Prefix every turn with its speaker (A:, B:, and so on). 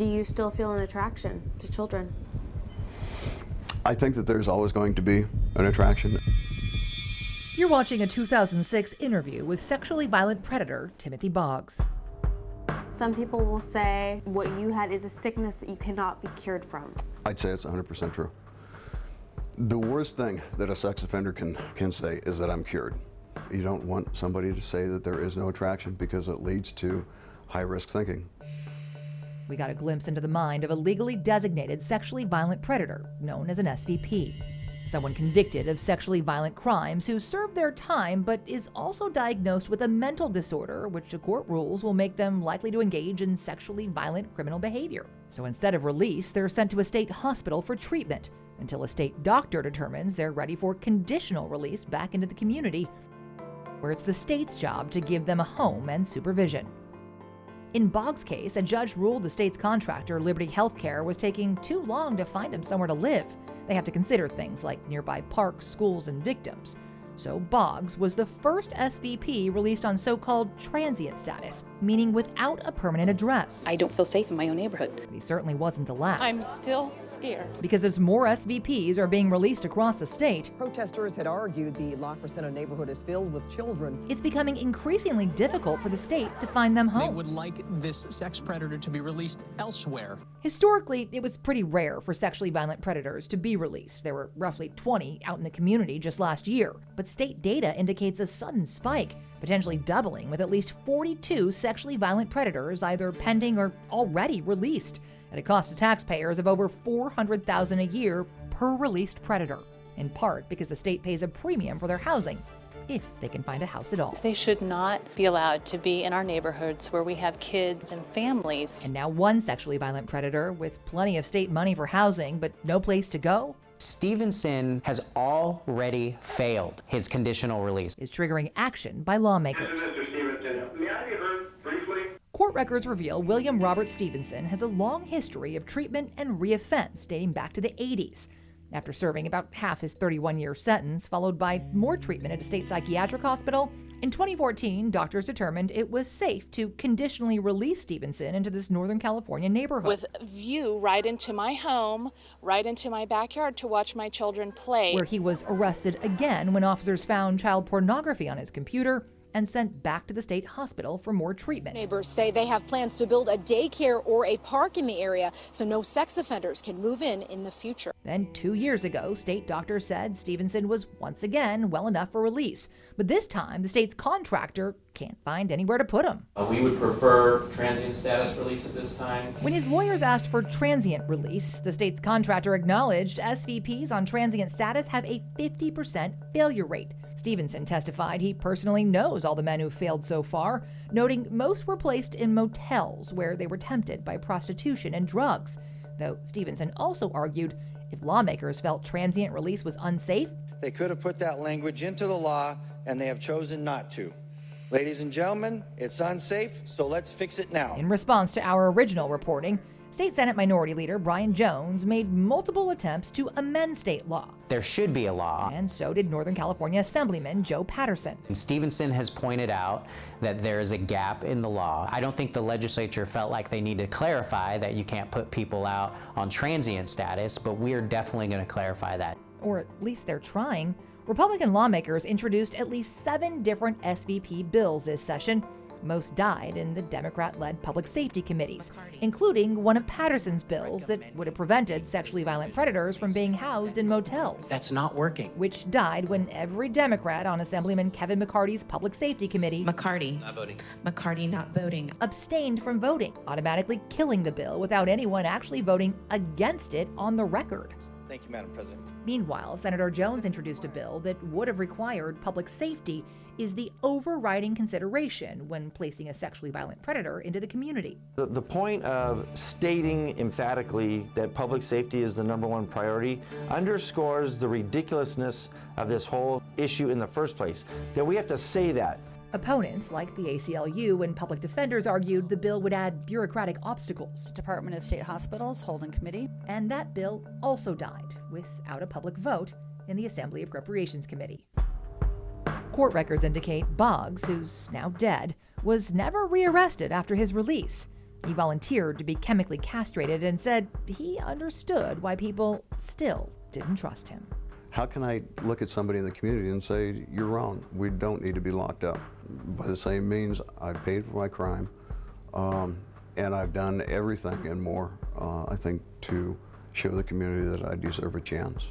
A: Do you still feel an attraction to children?
B: I think that there's always going to be an attraction.
C: You're watching a 2006 interview with sexually violent predator Timothy Boggs.
A: Some people will say what you had is a sickness that you cannot be cured from.
B: I'd say it's 100% true. The worst thing that a sex offender can say is that I'm cured. You don't want somebody to say that there is no attraction because it leads to high-risk thinking.
C: We got a glimpse into the mind of a legally designated sexually violent predator known as an SVP. Someone convicted of sexually violent crimes who served their time but is also diagnosed with a mental disorder which the court rules will make them likely to engage in sexually violent criminal behavior. So instead of release, they're sent to a state hospital for treatment until a state doctor determines they're ready for conditional release back into the community, where it's the state's job to give them a home and supervision. In Boggs' case, a judge ruled the state's contractor, Liberty Healthcare, was taking too long to find him somewhere to live. They have to consider things like nearby parks, schools, and victims. So Boggs was the first SVP released on so-called transient status, meaning without a permanent address.
D: I don't feel safe in my own neighborhood.
C: But he certainly wasn't the last.
E: I'm still scared.
C: Because as more SVPs are being released across the state,
F: protesters had argued the La Crescenta neighborhood is filled with children.
C: It's becoming increasingly difficult for the state to find them homes.
G: They would like this sex predator to be released elsewhere.
C: Historically, it was pretty rare for sexually violent predators to be released. There were roughly 20 out in the community just last year. But state data indicates a sudden spike, potentially doubling, with at least 42 sexually violent predators either pending or already released, at a cost to taxpayers of over $400,000 a year per released predator, in part because the state pays a premium for their housing, if they can find a house at all.
H: They should not be allowed to be in our neighborhoods where we have kids and families.
C: And now one sexually violent predator with plenty of state money for housing but no place to go
I: Stevenson has already failed his conditional release.
C: Is triggering action by lawmakers.
J: Mr. Stevenson, may I be heard briefly?
C: Court records reveal William Robert Stevenson has a long history of treatment and reoffense dating back to the 80s. After serving about half his 31-year sentence, followed by more treatment at a state psychiatric hospital, in 2014, doctors determined it was safe to conditionally release Stevenson into this Northern California neighborhood.
E: With view right into my home, right into my backyard to watch my children play.
C: Where he was arrested again when officers found child pornography on his computer and sent back to the state hospital for more treatment.
K: Neighbors say they have plans to build a daycare or a park in the area so no sex offenders can move in the future.
C: Then 2 years ago, state doctors said Stevenson was once again well enough for release. But this time, the state's contractor can't find anywhere to put him.
L: We would prefer transient status release at this time.
C: When his lawyers asked for transient release, the state's contractor acknowledged SVPs on transient status have a 50% failure rate. Stevenson testified he personally knows all the men who failed so far, noting most were placed in motels where they were tempted by prostitution and drugs. Though Stevenson also argued if lawmakers felt transient release was unsafe,
M: they could have put that language into the law, and they have chosen not to. Ladies and gentlemen, it's unsafe, so let's fix it now.
C: In response to our original reporting, State Senate Minority Leader Brian Jones made multiple attempts to amend state law.
I: There should be a law.
C: And so did Northern California Assemblyman Joe Patterson.
I: And Stevenson has pointed out that there is a gap in the law. I don't think the legislature felt like they need to clarify that you can't put people out on transient status, but we're definitely going to clarify that.
C: Or at least they're trying. Republican lawmakers introduced at least 7 different SVP bills this session. Most died in the Democrat-led public safety committees, including one of Patterson's bills that would have prevented sexually violent predators from being housed in motels.
I: That's not working.
C: Which died when every Democrat on Assemblyman Kevin McCarty's public safety committee
N: McCarty not voting
C: abstained from voting, automatically killing the bill without anyone actually voting against it on the record.
M: Thank you, Madam President.
C: Meanwhile, Senator Jones introduced a bill that would have required public safety is the overriding consideration when placing a sexually violent predator into the community.
O: The point of stating emphatically that public safety is the #1 priority underscores the ridiculousness of this whole issue in the first place, that we have to say that.
C: Opponents, like the ACLU and public defenders, argued the bill would add bureaucratic obstacles.
D: Department of State Hospitals holding committee.
C: And that bill also died without a public vote in the Assembly Appropriations Committee. Court records indicate Boggs, who's now dead, was never rearrested after his release. He volunteered to be chemically castrated and said he understood why people still didn't trust him.
B: How can I look at somebody in the community and say, you're wrong, we don't need to be locked up? By the same means, I paid for my crime, and I've done everything and more, I think, to show the community that I deserve a chance.